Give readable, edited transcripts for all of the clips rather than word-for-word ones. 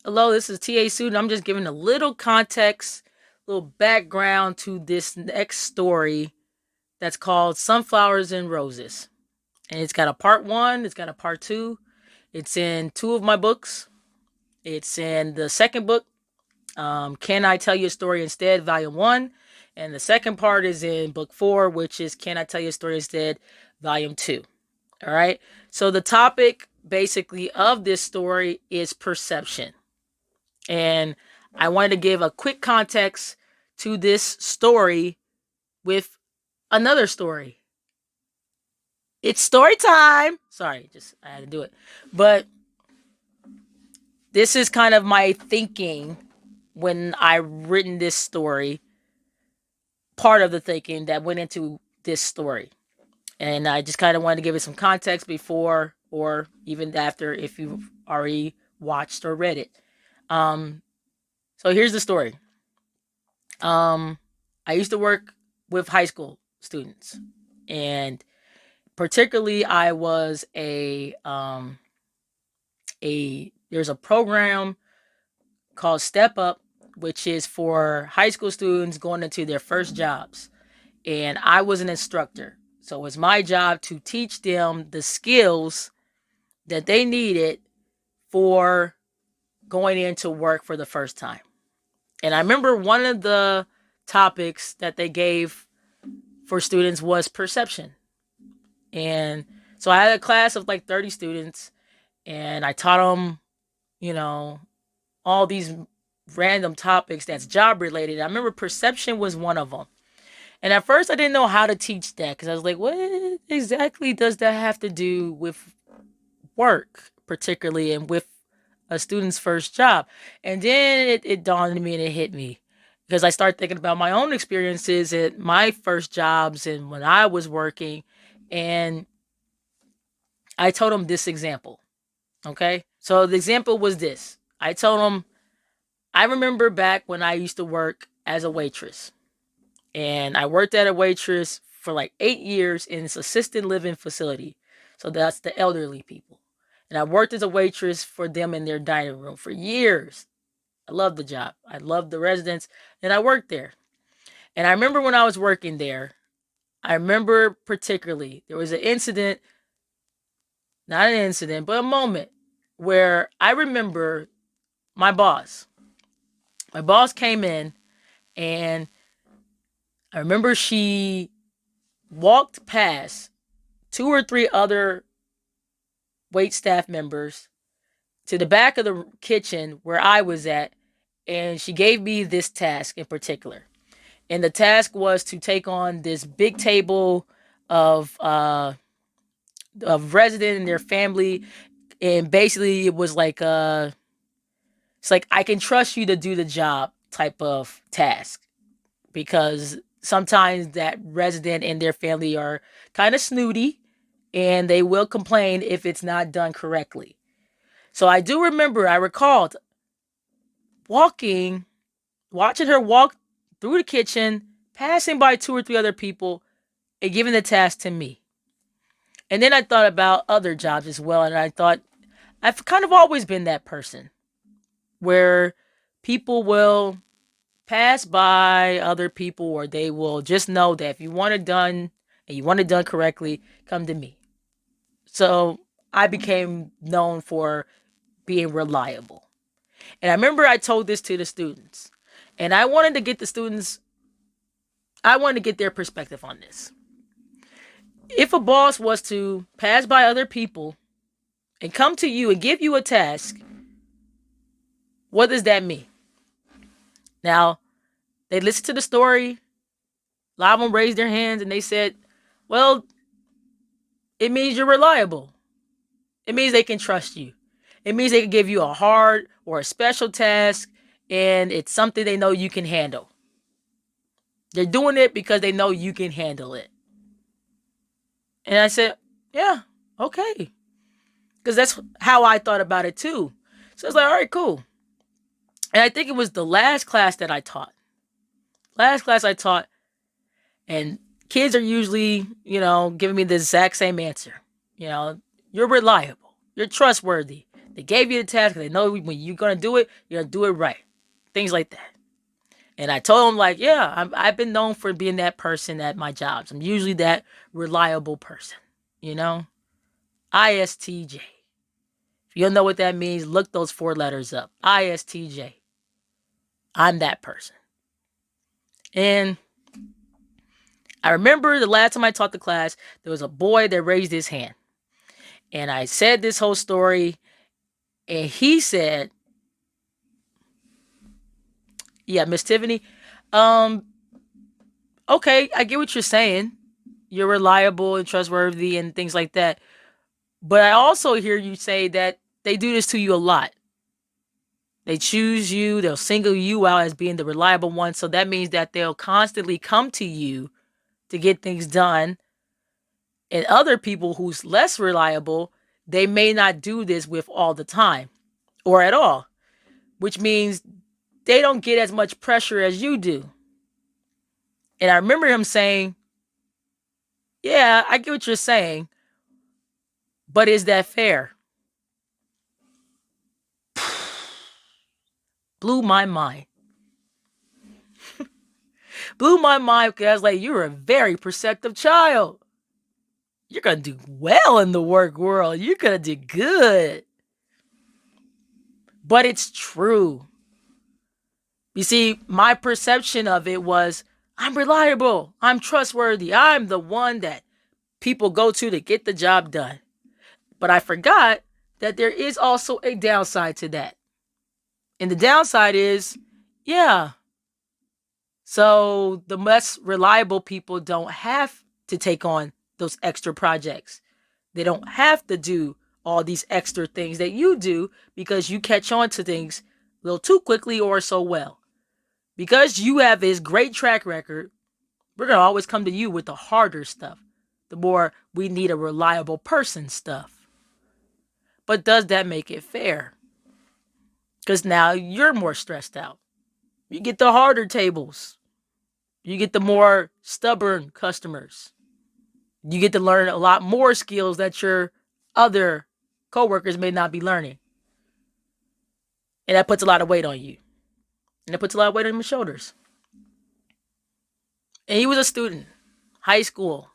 Hello, this is TA Suyt. I'm just giving a little context, little background to this next story that's called Sunflowers and Roses. And it's got a part one, it's got a part two. It's in two of my books. It's in the second book, Can I Tell You a Story Instead, Volume 1. And the second part is in book 4, which is Can I Tell You a Story Instead, Volume 2. All right. So the topic basically of this story is perception. And I wanted to give a quick context to this story with another story. It's story time. Sorry, just I had to do it. But this is kind of my thinking when I written this story, part of the thinking that went into this story. And I just kind of wanted to give it some context before or even after if you've already watched or read it. Um, so here's the story. I used to work with high school students, and particularly I was a there's a program called Step Up, which is for high school students going into their first jobs, and I was an instructor, so it was my job to teach them the skills that they needed for going into work for the first time. And I remember one of the topics that they gave for students was perception. And so I had a class of like 30 students, and I taught them, you know, all these random topics that's job related. I remember perception was one of them. And at first I didn't know how to teach that because I was like, what exactly does that have to do with work, particularly, and with a student's first job? And then it dawned on me and it hit me because I started thinking about my own experiences at my first jobs and when I was working. And I told them this example. Okay. So the example was this. I told them, I remember back when I used to work as a waitress. And I worked at a waitress for like 8 years in this assisted living facility. So that's the elderly people. And I worked as a waitress for them in their dining room for years. I loved the job. I loved the residents. And I worked there. And I remember when I was working there, I remember particularly there was an incident, not an incident, but a moment where I remember my boss. My boss came in, and I remember she walked past two or three other wait staff members to the back of the kitchen where I was at, and she gave me this task in particular. And the task was to take on this big table of resident and their family, and basically it was like it's like I can trust you to do the job type of task, because sometimes that resident and their family are kind of snooty and they will complain if it's not done correctly. So I do remember, I recalled walking, watching her walk through the kitchen, passing by two or three other people, and giving the task to me. And then I thought about other jobs as well, and I thought I've kind of always been that person where people will pass by other people, or they will just know that if you want it done and you want it done correctly, come to me. So I became known for being reliable. And I remember I told this to the students, and I wanted to get the students, I wanted to get their perspective on this. If a boss was to pass by other people and come to you and give you a task, what does that mean? Now, they listened to the story. A lot of them raised their hands and they said, well, it means you're reliable. It means they can trust you. It means they can give you a hard or a special task, and it's something they know you can handle. They're doing it because they know you can handle it. And I said, yeah, okay. Because that's how I thought about it too. So I was like, all right, cool. And I think it was the last class that I taught. Last class I taught, and kids are usually, giving me the exact same answer. You're reliable. You're trustworthy. They gave you the task. They know when you're gonna do it, you're gonna do it right. Things like that. And I told them like, yeah, I've been known for being that person at my jobs. I'm usually that reliable person. You know, ISTJ. If you don't know what that means, look those 4 letters up. ISTJ. I'm that person. And I remember the last time I taught the class, there was a boy that raised his hand. And I said this whole story, and he said, yeah, Miss Tiffany, um, okay, I get what you're saying. You're reliable and trustworthy and things like that. But I also hear you say that they do this to you a lot. They choose you, they'll single you out as being the reliable one. So that means that they'll constantly come to you to get things done. And other people who's less reliable, they may not do this with all the time or at all, which means they don't get as much pressure as you do. And I remember him saying, yeah, I get what you're saying, but is that fair? Blew my mind. Blew my mind because I was like, you're a very perceptive child. You're going to do well in the work world. You're going to do good. But it's true. You see, my perception of it was, I'm reliable. I'm trustworthy. I'm the one that people go to get the job done. But I forgot that there is also a downside to that. And the downside is, yeah, so the less reliable people don't have to take on those extra projects. They don't have to do all these extra things that you do because you catch on to things a little too quickly or so well. Because you have this great track record, we're going to always come to you with the harder stuff, the more we need a reliable person stuff. But does that make it fair? Because now you're more stressed out. You get the harder tables. You get the more stubborn customers. You get to learn a lot more skills that your other coworkers may not be learning. And that puts a lot of weight on you. And it puts a lot of weight on your shoulders. And he was a student, high school.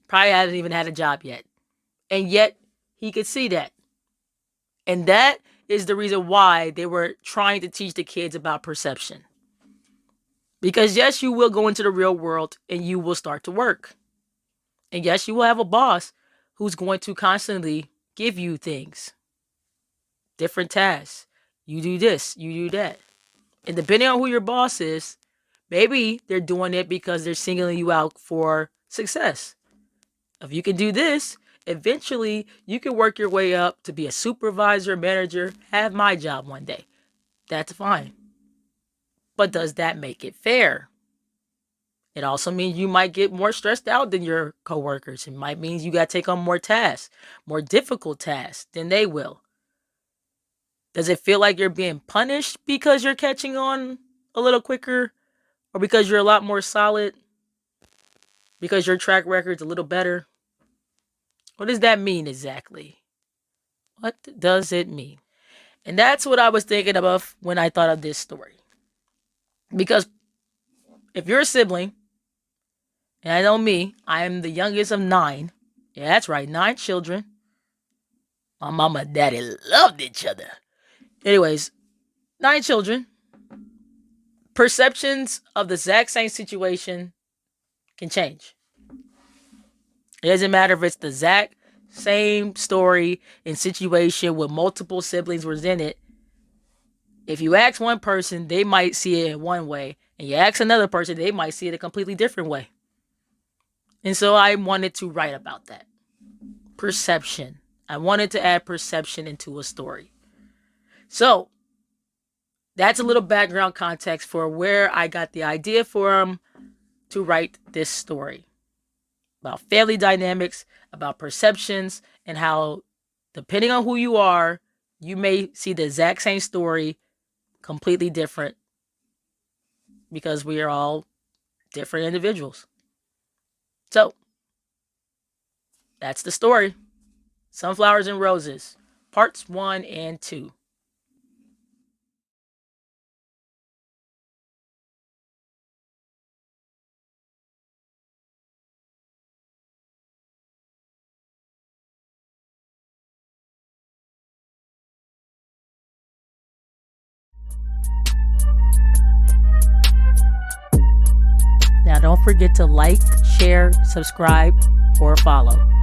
Probably hasn't even had a job yet. And yet, he could see that. And that is the reason why they were trying to teach the kids about perception. Because yes, you will go into the real world and you will start to work. And yes, you will have a boss who's going to constantly give you things, different tasks. You do this, you do that. And depending on who your boss is, maybe they're doing it because they're singling you out for success. If you can do this, eventually you can work your way up to be a supervisor, manager, have my job one day. That's fine. But does that make it fair? It also means you might get more stressed out than your coworkers. It might mean you got to take on more tasks, more difficult tasks than they will. Does it feel like you're being punished because you're catching on a little quicker? Or because you're a lot more solid? Because your track record's a little better? What does that mean exactly? What does it mean? And that's what I was thinking of when I thought of this story. Because if you're a sibling, and I know me, I am the youngest of 9. Yeah, that's right, 9 children. My mama and daddy loved each other. Anyways, 9 children. Perceptions of the exact same situation can change. It doesn't matter if it's the exact same story and situation with multiple siblings was in it. If you ask one person, they might see it in one way. And you ask another person, they might see it a completely different way. And so I wanted to write about that. Perception. I wanted to add perception into a story. So that's a little background context for where I got the idea for him to write this story about family dynamics, about perceptions, and how, depending on who you are, you may see the exact same story completely different because we are all different individuals. So that's the story. Sunflowers and Roses, parts 1 and 2. Now don't forget to like, share, subscribe, or follow.